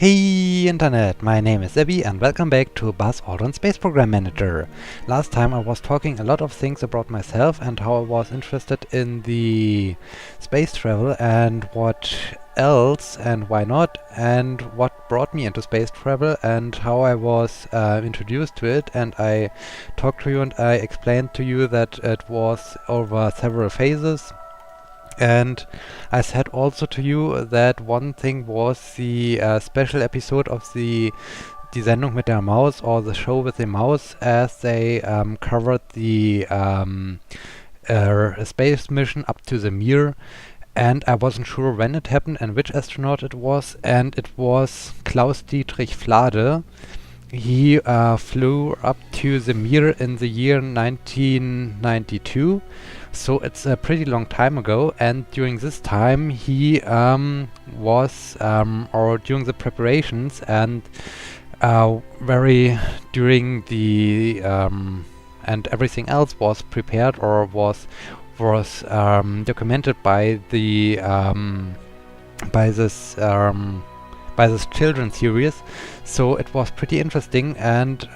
Hey Internet, my name is Abby and welcome back to Aldrin Space Program Manager. Last time I was talking a lot of things about myself and how I was interested in the space travel and what else and why not, and what brought me into space travel and how I was introduced to it. And I talked to you and I explained to you that it was over several phases. And I said also to you that one thing was the special episode of die Sendung mit der Maus, or the show with the mouse, as they covered the space mission up to the Mir. And I wasn't sure when it happened and which astronaut it was, and it was Klaus Dietrich Flade. He flew up to the Mir in the year 1992, so it's a pretty long time ago. And during this time, he was, or during the preparations and during the and everything else was prepared or was documented by the by this children's series, so it was pretty interesting. And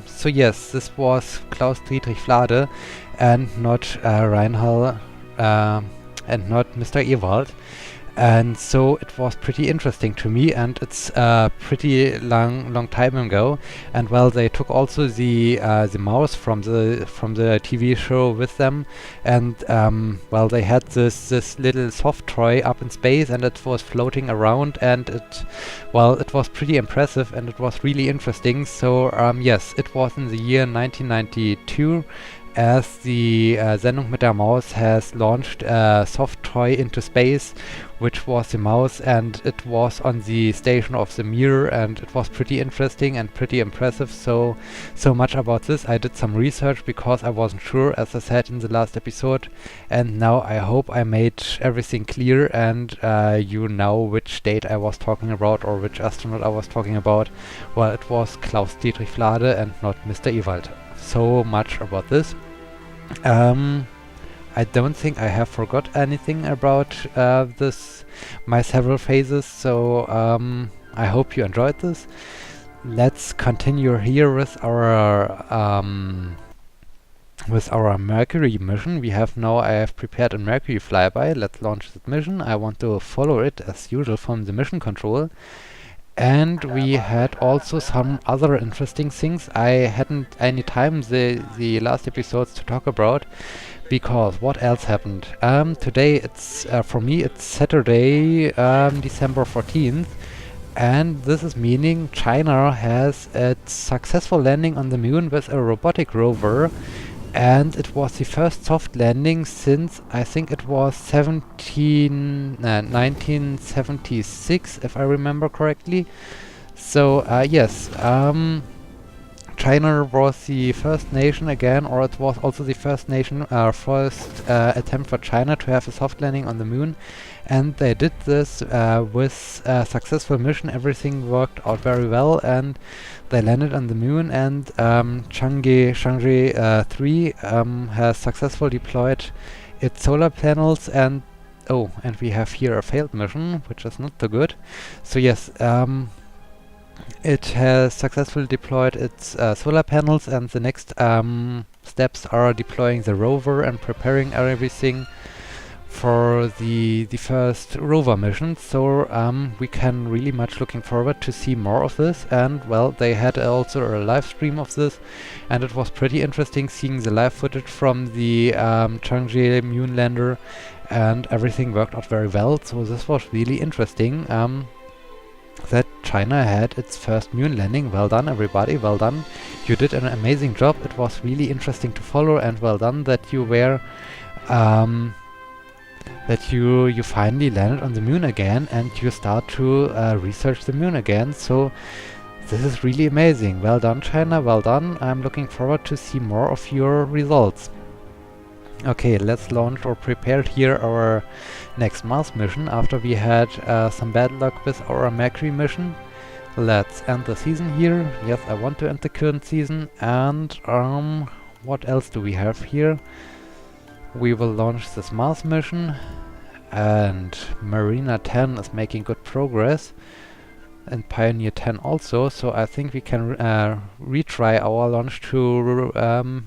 so yes, this was Klaus Dietrich Flade and not Reinhard and not Mr. Ewald. And so it was pretty interesting to me, and it's a pretty long time ago. And well, they took also the mouse from the TV show with them, and well, they had this little soft toy up in space, and it was floating around, and it was pretty impressive, and it was really interesting. So yes, it was in the year 1992. As the Sendung mit der Maus has launched a soft toy into space, which was the mouse, and it was on the station of the Mir, and it was pretty interesting and pretty impressive. So much about this. I did some research because I wasn't sure, as I said in the last episode, and now I hope I made everything clear, and you know which date I was talking about or which astronaut I was talking about. Well, it was Klaus Dietrich Flade and not Mr. Ewald. So much about this. I don't think I have forgot anything about my several phases, so I hope you enjoyed this. Let's continue here with our Mercury mission. I have prepared a Mercury flyby. Let's launch that mission. I want to follow it as usual from the mission control. And we had also some other interesting things. I hadn't any time the last episodes to talk about, because what else happened? Today it's for me it's Saturday, December 14th, and this is meaning China has its successful landing on the moon with a robotic rover. And it was the first soft landing since, I think it was 1976, if I remember correctly. So yes, China was the first nation again, or it was also the first attempt for China to have a soft landing on the moon. And they did this with a successful mission. Everything worked out very well, and they landed on the moon. And Chang'e 3 has successfully deployed its solar panels. And we have here a failed mission, which is not so good. So yes, it has successfully deployed its solar panels, and the next steps are deploying the rover and preparing everything for the first rover mission. So we can really much looking forward to see more of this. And well, they had also a live stream of this, and it was pretty interesting seeing the live footage from the Chang'e moon lander, and everything worked out very well. So this was really interesting. That China had its first moon landing. Well done, everybody, well done. You did an amazing job. It was really interesting to follow, and well done that you were that you finally landed on the moon again, and you start to research the moon again. So this is really amazing. Well done, China, well done. I'm looking forward to see more of your results. Okay, let's launch or prepare here our next Mars mission after we had some bad luck with our Mercury mission. Let's end the season here. Yes, I want to end the current season. And what else do we have here? We will launch this Mars mission, and Marina 10 is making good progress. and Pioneer 10 also, so I think we can retry our launch to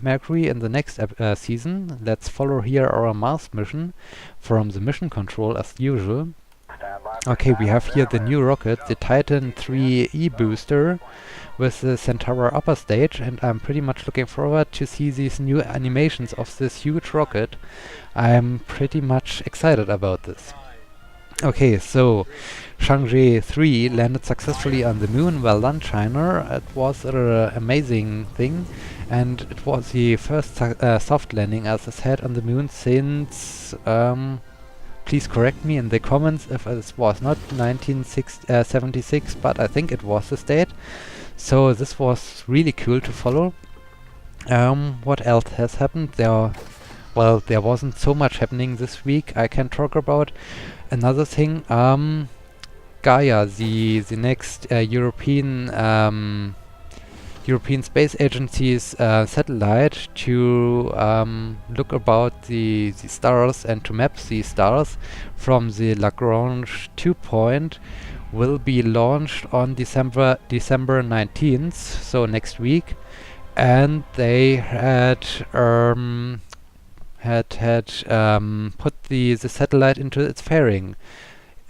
Mercury in the next season. Let's follow here our Mars mission from the mission control as usual. Okay, we have here the new rocket, the Titan 3E booster with the Centaur upper stage, and I'm pretty much looking forward to see these new animations of this huge rocket. I'm pretty much excited about this. Okay, so Chang'e 3 landed successfully on the moon. Well done, China. It was an amazing thing, and it was the first soft landing, as I said, on the moon since, please correct me in the comments if it was not 1976, but I think it was this date. So this was really cool to follow. What else has happened? Well, there wasn't so much happening this week I can talk about. Another thing, Gaia, the next European Space Agency's satellite to look about the stars and to map the stars from the Lagrange 2 point, will be launched on December 19th, so next week, and they had put the satellite into its fairing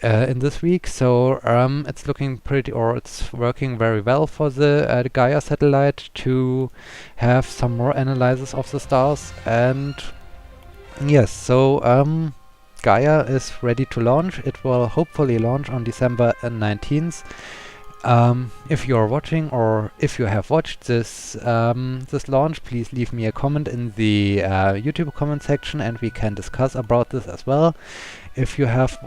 in this week, so it's looking it's working very well for the Gaia satellite to have some more analysis of the stars. And yes, so Gaia is ready to launch. It will hopefully launch on December 19th. If you are watching, or if you have watched this launch, please leave me a comment in the YouTube comment section, and we can discuss about this as well. If you have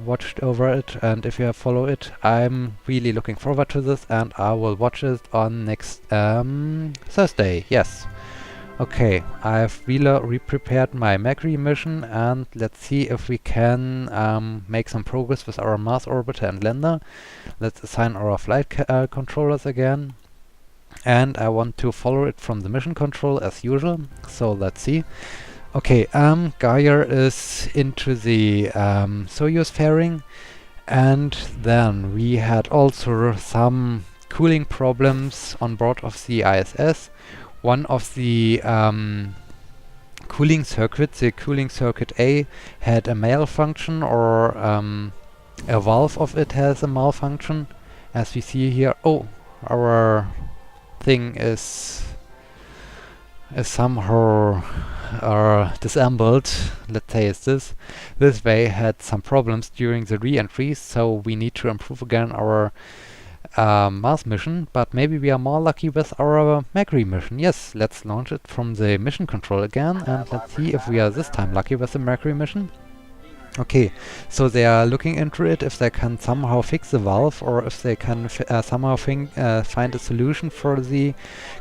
watched over it and if you have followed it, I'm really looking forward to this, and I will watch it on next Thursday. Yes. Okay, I've re-prepared my Mercury mission, and let's see if we can make some progress with our Mars orbiter and lander. Let's assign our flight controllers again, and I want to follow it from the mission control as usual, so let's see. Okay, Gaia is into the Soyuz fairing, and then we had also some cooling problems on board of the ISS. One of the cooling circuits, the cooling circuit A, had a malfunction, or a valve of it has a malfunction, as we see here. Oh, our thing is somehow disassembled. Let's say it's this way had some problems during the re-entry, so we need to improve again our Mars mission, but maybe we are more lucky with our Mercury mission. Yes, let's launch it from the mission control again, and let's see if we are this time lucky with the Mercury mission. Okay, so they are looking into it, if they can somehow fix the valve, or if they can somehow find a solution for the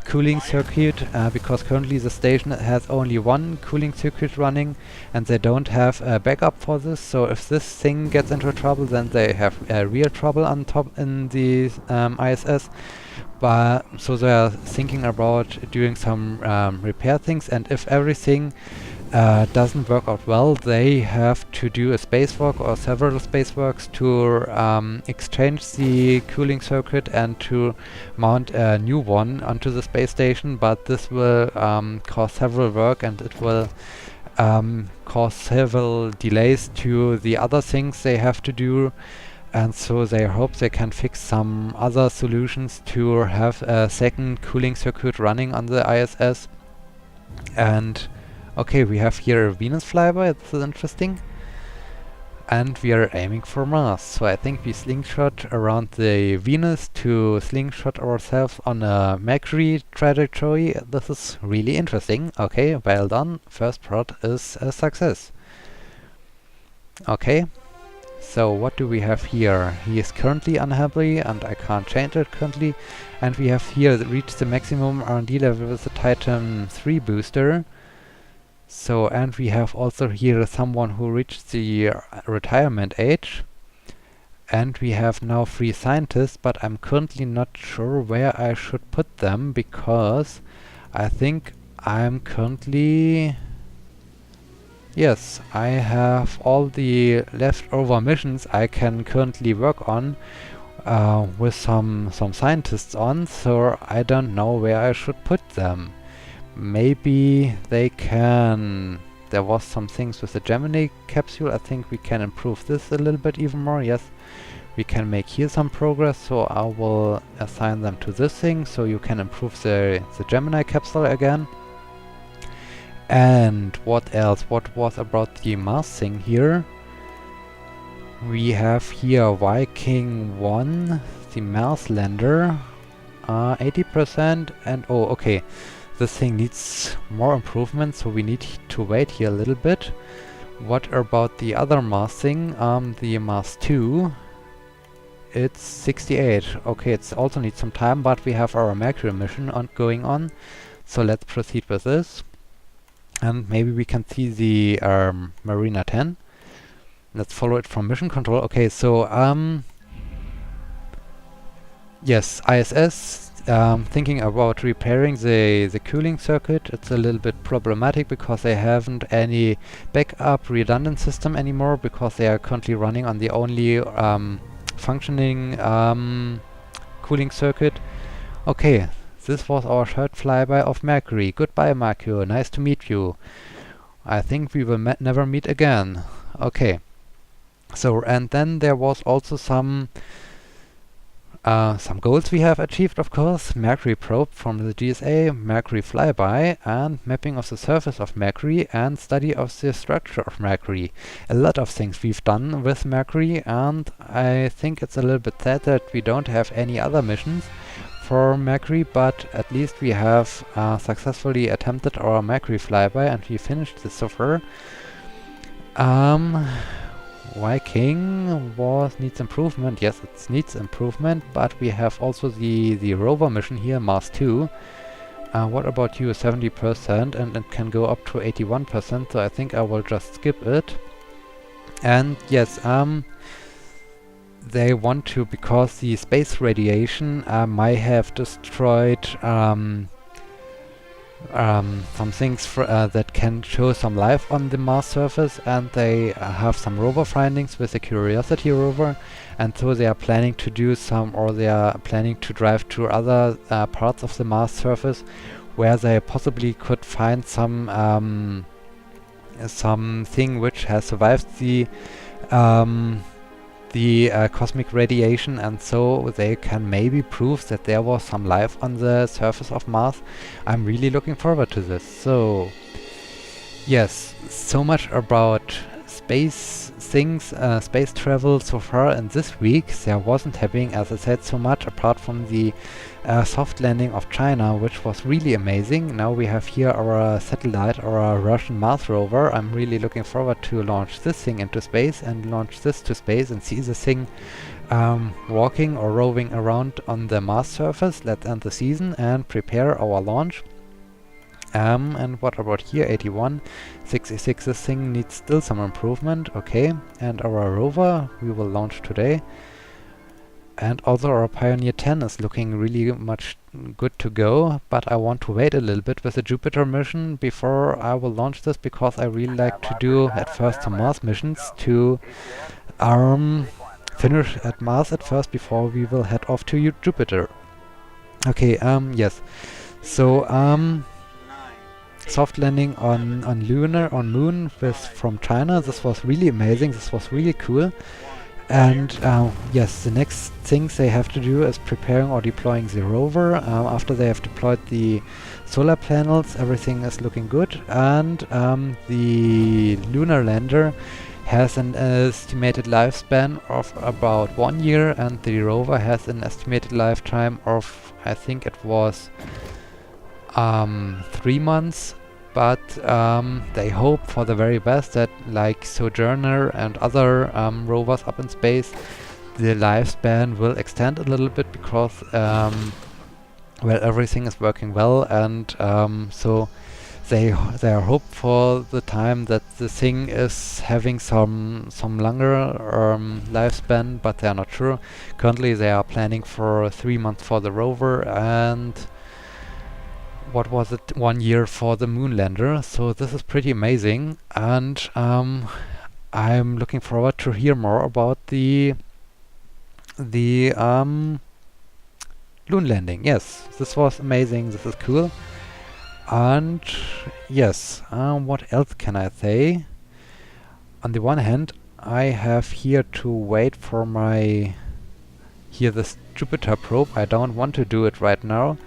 cooling circuit, because currently the station has only one cooling circuit running, and they don't have a backup for this. So if this thing gets into trouble, then they have real trouble on top in the ISS. So they are thinking about doing some repair things, and if everything doesn't work out well, they have to do a spacewalk or several spacewalks to exchange the cooling circuit and to mount a new one onto the space station. But this will cause several work, and it will cause several delays to the other things they have to do. And so they hope they can fix some other solutions to have a second cooling circuit running on the ISS. And okay, we have here a Venus flyby. This is interesting. And we are aiming for Mars. So I think we slingshot around the Venus to slingshot ourselves on a Mercury trajectory. This is really interesting. Okay, well done. First prod is a success. Okay. So what do we have here? He is currently unhappy, and I can't change it currently. And we have here reached the maximum R&D level with the Titan 3 booster. So, and we have also here someone who reached the retirement age. And we have now 3 scientists, but I'm currently not sure where I should put them, because I think I'm currently... Yes, I have all the leftover missions I can currently work on, with some scientists on, so I don't know where I should put them. Maybe they can... There was some things with the Gemini capsule. I think we can improve this a little bit even more. Yes, we can make here some progress, so I will assign them to this thing, so you can improve the Gemini capsule again. And what else? What was about the Mars thing here? We have here Viking 1, the Mars lander, 80%, and oh, okay. This thing needs more improvement, so we need to wait here a little bit. What about the other Mars thing, the Mars 2? It's 68. Okay, it also needs some time, but we have our Mercury mission going on. So let's proceed with this. And maybe we can see the Marina 10. Let's follow it from mission control. Okay, so yes, ISS. Thinking about repairing the cooling circuit. It's a little bit problematic because they haven't any backup redundant system anymore, because they are currently running on the only functioning cooling circuit. Okay, this was our third flyby of Mercury. Goodbye, Mercury. Nice to meet you. I think we will never meet again. Okay. So, and then there was also some goals we have achieved, of course. Mercury probe from the GSA, Mercury flyby, and mapping of the surface of Mercury, and study of the structure of Mercury. A lot of things we've done with Mercury, and I think it's a little bit sad that we don't have any other missions for Mercury, but at least we have successfully attempted our Mercury flyby, and we finished this so far. Viking needs improvement. Yes, it needs improvement, but we have also the rover mission here, Mars 2. What about you? 70%, and it can go up to 81%, so I think I will just skip it. And yes, they want to, because the space radiation might have destroyed some things that can show some life on the Mars surface, and they have some rover findings with the Curiosity rover, and so they are planning to do some, or they are planning to drive to other parts of the Mars surface where they possibly could find something which has survived the cosmic radiation, and so they can maybe prove that there was some life on the surface of Mars. I'm really looking forward to this. So yes, so much about space things, space travel so far in this week. There wasn't happening, as I said, so much apart from the soft landing of China, which was really amazing. Now we have here our satellite, our Russian Mars rover. I'm really looking forward to launch this thing into space and launch this to space and see the thing walking or roving around on the Mars surface. Let's end the season and prepare our launch. And what about here? 81, 66. This thing needs still some improvement. Okay, and our rover we will launch today. And also our Pioneer 10 is looking really much good to go, but I want to wait a little bit with the Jupiter mission before I will launch this, because I really like to do at first some Mars missions to finish at Mars at first before we will head off to Jupiter. Okay, yes. So, soft landing on Moon from China. This was really amazing. This was really cool. And yes, the next things they have to do is preparing or deploying the rover. After they have deployed the solar panels, everything is looking good. And the lunar lander has an estimated lifespan of about 1 year, and the rover has an estimated lifetime of, I think it was 3 months. But they hope for the very best that, like Sojourner and other rovers up in space, the lifespan will extend a little bit, because well, everything is working well, and so they are hopeful the time that the thing is having some longer lifespan, but they are not sure. Currently they are planning for 3 months for the rover, and what was it, 1 year for the moon lander. So this is pretty amazing, and I'm looking forward to hear more about the the Moon landing. Yes, this was amazing. This is cool. And yes, what else can I say? On the one hand, I have here to wait for my this Jupiter probe. I don't want to do it right now.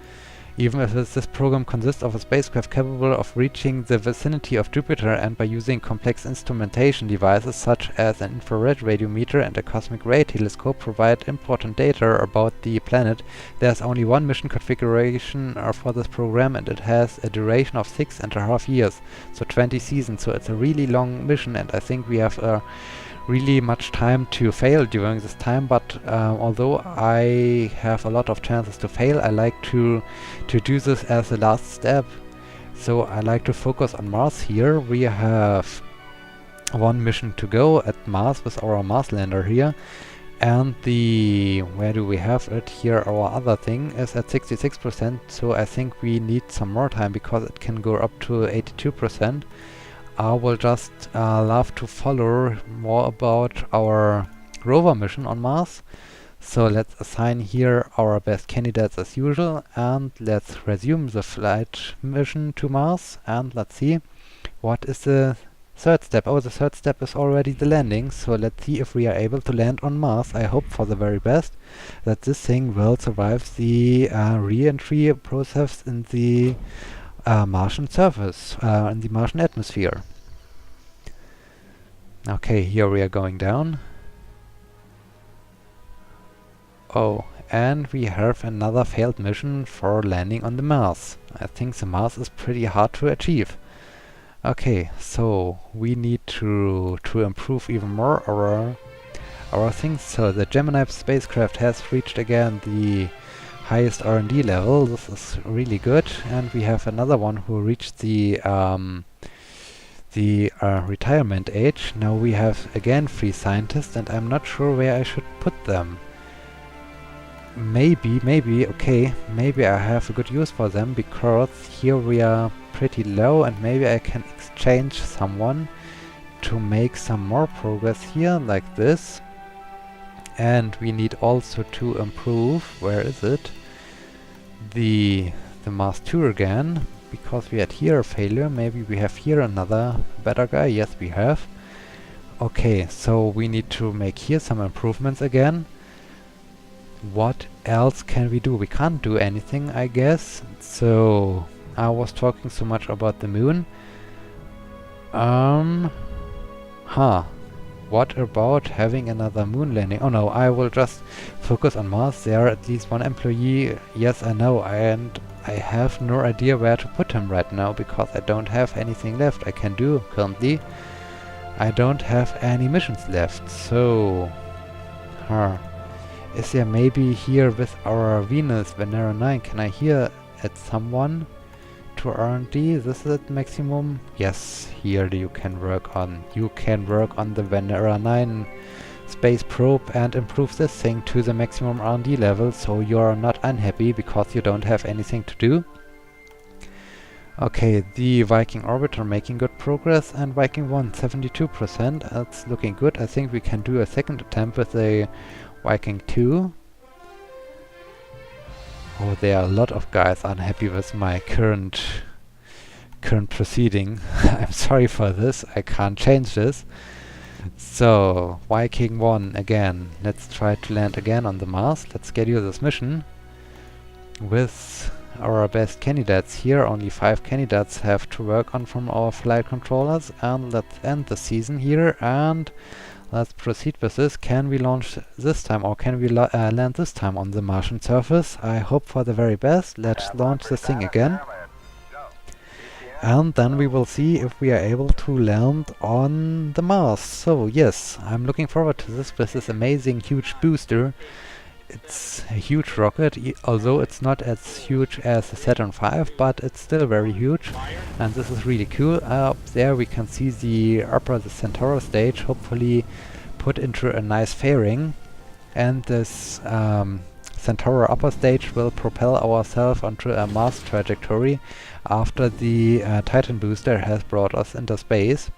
Even if this program consists of a spacecraft capable of reaching the vicinity of Jupiter, and by using complex instrumentation devices such as an infrared radiometer and a cosmic ray telescope provide important data about the planet, there's only one mission configuration for this program, and it has a duration of 6.5 years, so 20 seasons. So it's a really long mission, and I think we have really much time to fail during this time, but although I have a lot of chances to fail, I like to do this as the last step. So I like to focus on Mars here. We have one mission to go at Mars with our Mars lander here, and where do we have it? Here our other thing is at 66%, so I think we need some more time because it can go up to 82%. I will just love to follow more about our rover mission on Mars. So let's assign here our best candidates as usual, and let's resume the flight mission to Mars, and let's see what is the third step. Oh, the third step is already the landing, so let's see if we are able to land on Mars. I hope for the very best that this thing will survive the re-entry process in the Martian surface, in the Martian atmosphere. Okay, here we are going down. Oh, and we have another failed mission for landing on the Mars. I think the Mars is pretty hard to achieve. Okay, so we need to improve even more our things. So the Gemini spacecraft has reached again the highest R&D level. This is really good, and we have another one who reached the retirement age. Now we have again 3 scientists, and I'm not sure where I should put them. Maybe I have a good use for them, because here we are pretty low, and maybe I can exchange someone to make some more progress here, like this. And we need also to improve, where is it? The Mars 2 again, because we had here a failure. Maybe we have here another better guy. Yes, we have. Okay, so we need to make here some improvements again. What else can we do? We can't do anything, I guess. So I was talking so much about the moon. What about having another moon landing? Oh no, I will just focus on Mars. There are at least one employee. Yes, I know, and I have no idea where to put him right now, because I don't have anything left I can do currently. I don't have any missions left, so... Is there maybe here with our Venus, Venera 9, can I here add someone to R&D? This is at maximum? Yes, here you can work on. You can work on the Venera 9 space probe and improve this thing to the maximum R&D level, so you're not unhappy because you don't have anything to do. Okay, the Viking orbiter making good progress, and Viking 1 72%. That's looking good. I think we can do a second attempt with the Viking 2. Oh, there are a lot of guys unhappy with my current proceeding. I'm sorry for this, I can't change this. So, Viking 1 again. Let's try to land again on the Mars. Let's schedule this mission with our best candidates here. Only 5 candidates have to work on from our flight controllers, and let's end the season here and let's proceed with this. Can we launch this time, or can we land this time on the Martian surface? I hope for the very best. Let's launch this thing again. And then we will see if we are able to land on the Mars. So yes, I'm looking forward to this with this amazing huge booster. It's a huge rocket, although it's not as huge as the Saturn V, but it's still very huge, and this is really cool. Up there we can see the Centaur stage, hopefully put into a nice fairing, and this Centaur upper stage will propel ourselves onto a Mars trajectory after the Titan booster has brought us into space.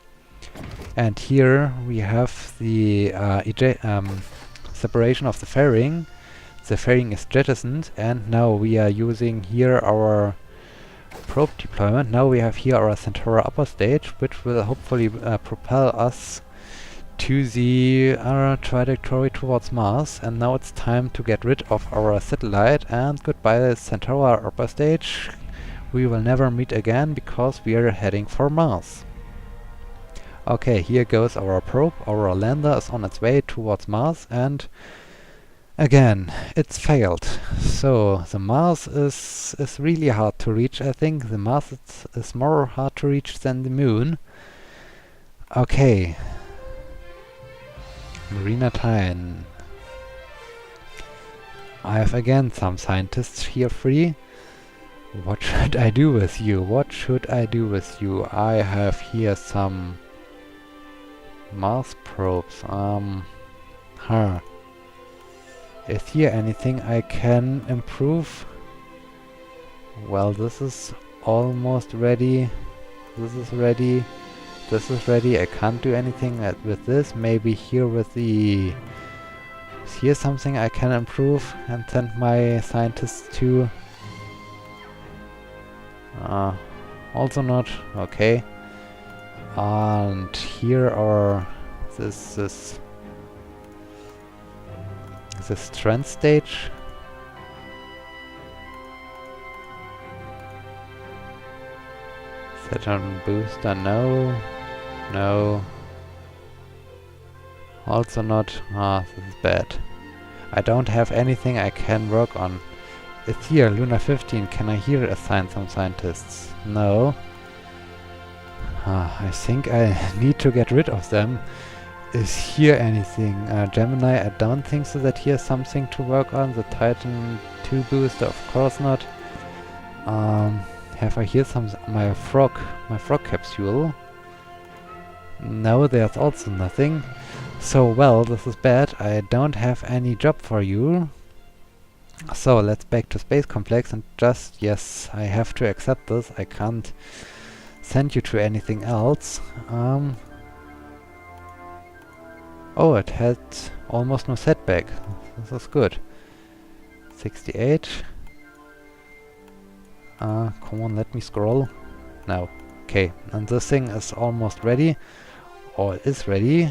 And here we have the separation of the fairing. The fairing is jettisoned, and now we are using here our probe deployment. Now we have here our Centaur upper stage, which will hopefully propel us to the trajectory towards Mars. And now it's time to get rid of our satellite, and goodbye Centaur upper stage. We will never meet again because we are heading for Mars. Okay, here goes our probe. Our lander is on its way towards Mars, and again, it's failed. So the Mars is really hard to reach, I think. The Mars is more hard to reach than the Moon. Okay. Marina Tyne. I have again some scientists here free. What should I do with you? What should I do with you? I have here some Mars probes. Is here anything I can improve? Well, this is almost ready. This is ready. This is ready. I can't do anything with this. Maybe here with the... Is here something I can improve and send my scientists to? Also not. Okay. And here are... This trend stage. Saturn booster, no. No. Also not. This is bad. I don't have anything I can work on. It's here, Luna 15. Can I here assign some scientists? No. I think I need to get rid of them. Is here anything? Gemini, I don't think so that here's something to work on. The Titan 2 booster, of course not. Have I here my frog capsule? No, there's also nothing. So, well, this is bad. I don't have any job for you. So, let's back to Space Complex and just, yes, I have to accept this. I can't send you to anything else. Oh, it had almost no setback. This is good. 68. Come on, let me scroll. No. Okay, and this thing is almost ready. Or is ready.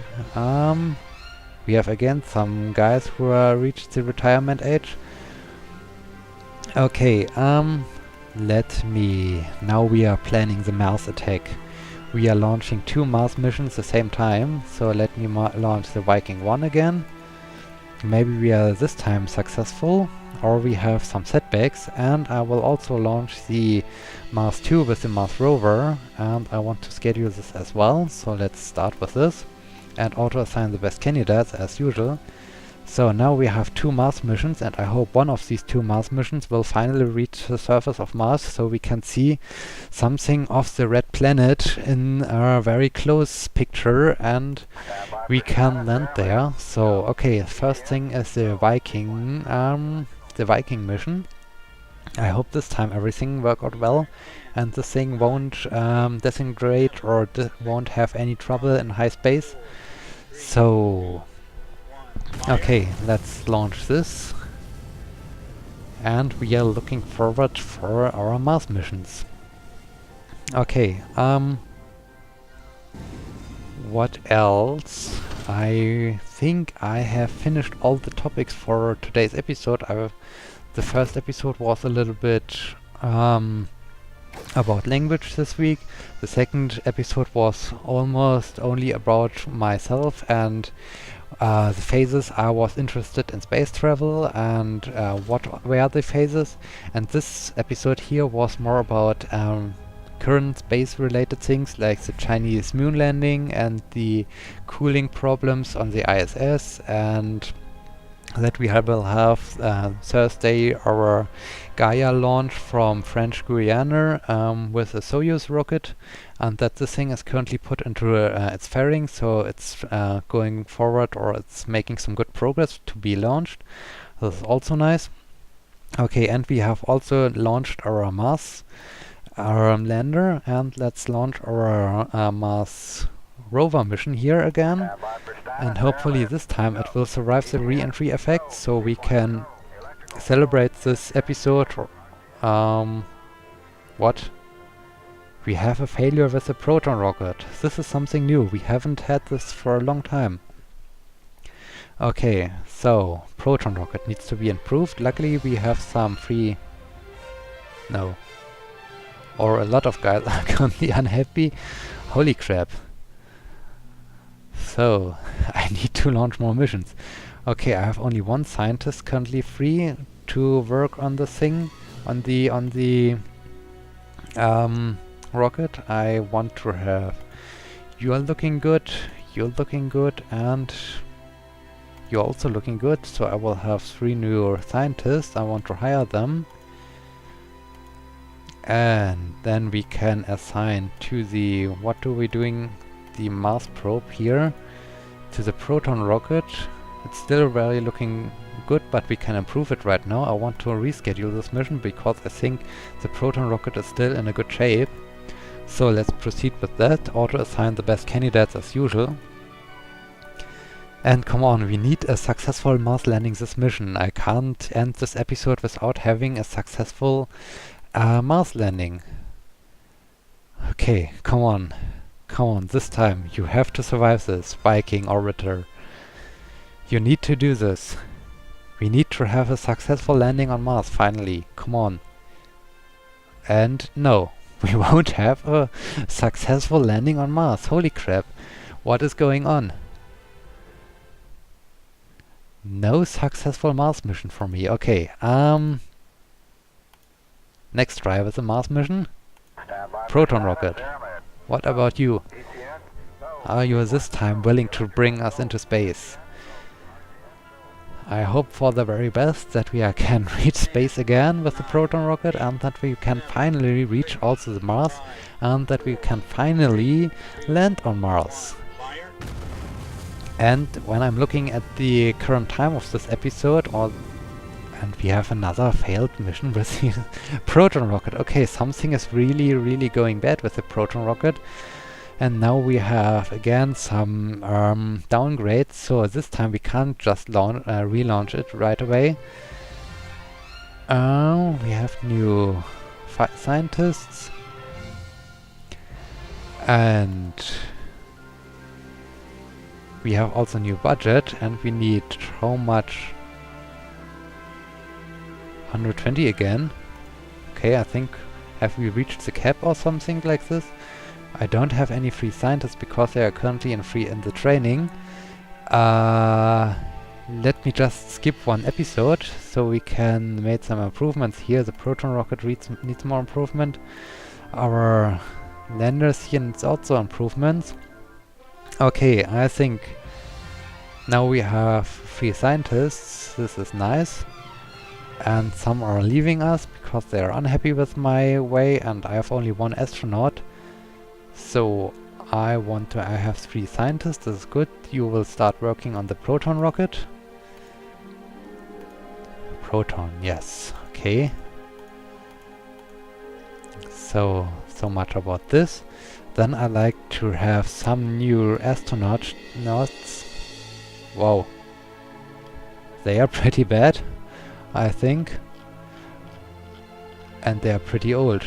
We have again some guys who reached the retirement age. Okay, let me... Now we are planning the Mars attack. We are launching 2 Mars missions at the same time, so let me launch the Viking 1 again. Maybe we are this time successful, or we have some setbacks, and I will also launch the Mars 2 with the Mars rover, and I want to schedule this as well, so let's start with this, and auto-assign the best candidates as usual. So now we have 2 Mars missions, and I hope one of these 2 Mars missions will finally reach the surface of Mars, so we can see something of the red planet in a very close picture, and we can land there. So, okay, first thing is the Viking mission. I hope this time everything worked out well, and this thing won't disintegrate or won't have any trouble in high space. So... Okay, let's launch this. And we are looking forward for our Mars missions. Okay, what else? I think I have finished all the topics for today's episode. The first episode was a little bit about language this week. The second episode was almost only about myself and the phases. I was interested in space travel and what were the phases, and this episode here was more about current space related things like the Chinese moon landing and the cooling problems on the ISS, and that we will have Thursday our Gaia launch from French Guiana with a Soyuz rocket, and that this thing is currently put into its fairing, so it's going forward, or it's making some good progress to be launched. This is also nice. Okay, and we have also launched our Mars lander, and let's launch our Mars rover mission here again. And hopefully this time it will survive the re-entry effect, so we can celebrate this episode. What? We have a failure with the proton rocket. This is something new. We haven't had this for a long time. Okay, so proton rocket needs to be improved. Luckily we have some free... No. Or a lot of guys are currently unhappy. Holy crap. So, I need to launch more missions. Okay, I have only one scientist currently free to work on the thing, on the rocket. I want to have... You're looking good, and you're also looking good, so I will have 3 new scientists. I want to hire them. And then we can assign to the... What are we doing? The Mars probe here. To the proton rocket. It's still very looking good, but we can improve it right now. I want to reschedule this mission because I think the proton rocket is still in a good shape. So let's proceed with that. Auto-assign the best candidates as usual. And come on, we need a successful Mars landing this mission. I can't end this episode without having a successful Mars landing. Okay, come on. Come on, this time you have to survive this, Viking Orbiter. You need to do this. We need to have a successful landing on Mars, finally. Come on. And no, we won't have a successful landing on Mars. Holy crap. What is going on? No successful Mars mission for me. Okay, next try with the Mars mission. Proton rocket. What about you? Are you this time willing to bring us into space? I hope for the very best that we can reach space again with the proton rocket, and that we can finally reach also the Mars, and that we can finally land on Mars. And when I'm looking at the current time of this episode, and we have another failed mission with the proton rocket. Okay, something is really going bad with the proton rocket. And now we have again some downgrades, so this time we can't just relaunch it right away. We have new scientists. And we have also new budget, and we need how much? 120 again. Okay, I think, have we reached the cap or something like this? I don't have any free scientists because they are currently in the training. Let me just skip one episode so we can make some improvements here. The proton rocket needs more improvement. Our landers here needs also improvements. Okay, I think now we have 3 scientists. This is nice. And some are leaving us because they are unhappy with my way, and I have only 1 astronaut. So I have 3 scientists. This is good. You will start working on the proton rocket. Proton, yes. Okay. So much about this. Then I like to have some new astronauts. Wow. They are pretty bad, I think. And they are pretty old.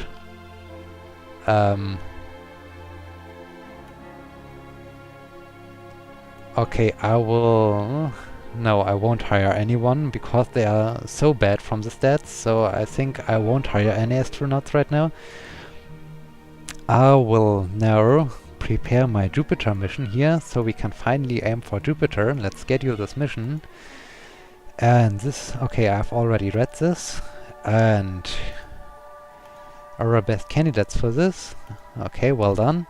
Okay, no, I won't hire anyone because they are so bad from the stats, so I think I won't hire any astronauts right now. I will now prepare my Jupiter mission here, so we can finally aim for Jupiter. Let's schedule this mission. And this, okay, I've already read this, and our best candidates for this. Okay, well done.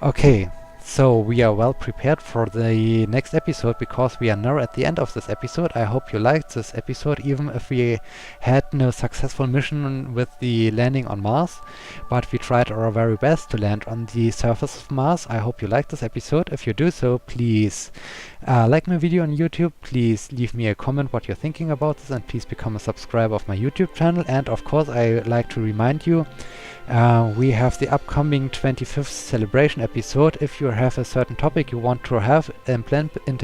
Okay, so we are well prepared for the next episode because we are now at the end of this episode. I hope you liked this episode, even if we had no successful mission with the landing on Mars, but we tried our very best to land on the surface of Mars. I hope you liked this episode. If you do so, please like my video on YouTube, please leave me a comment what you're thinking about this, and please become a subscriber of my YouTube channel. And of course, I like to remind you, We have the upcoming 25th celebration episode. If you have a certain topic you want to have implemented in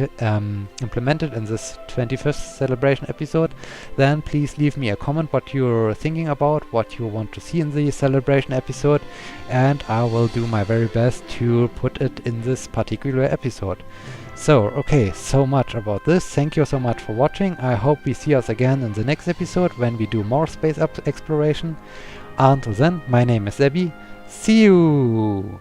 this 25th celebration episode, then please leave me a comment what you're thinking about, what you want to see in the celebration episode, and I will do my very best to put it in this particular episode. So, okay, so much about this. Thank you so much for watching. I hope we see us again in the next episode when we do more space exploration. Until then, my name is Abby. See you!